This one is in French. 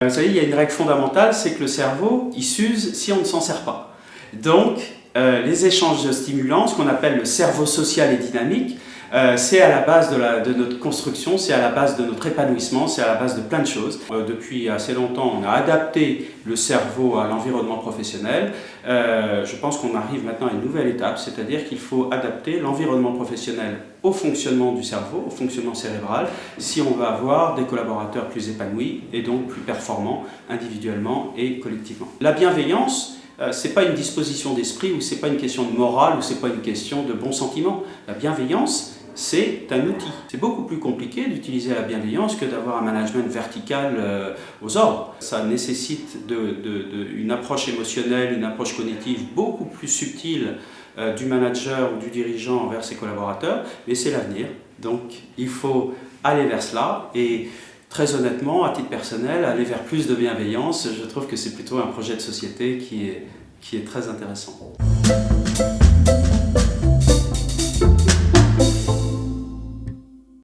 Vous savez, il y a une règle fondamentale, c'est que le cerveau, il s'use si on ne s'en sert pas. Donc, les échanges stimulants, ce qu'on appelle le cerveau social et dynamique, c'est à la base de notre construction, c'est à la base de notre épanouissement, c'est à la base de plein de choses. Depuis assez longtemps, on a adapté le cerveau à l'environnement professionnel. Je pense qu'on arrive maintenant à une nouvelle étape, c'est-à-dire qu'il faut adapter l'environnement professionnel au fonctionnement du cerveau, au fonctionnement cérébral, si on veut avoir des collaborateurs plus épanouis et donc plus performants individuellement et collectivement. La bienveillance, c'est pas une disposition d'esprit ou c'est pas une question de morale ou c'est pas une question de bon sentiment. La bienveillance, c'est un outil. C'est beaucoup plus compliqué d'utiliser la bienveillance que d'avoir un management vertical aux ordres. Ça nécessite une approche émotionnelle, une approche cognitive beaucoup plus subtile du manager ou du dirigeant envers ses collaborateurs, mais c'est l'avenir. Donc il faut aller vers cela et très honnêtement, à titre personnel, aller vers plus de bienveillance, je trouve que c'est plutôt un projet de société qui est très intéressant.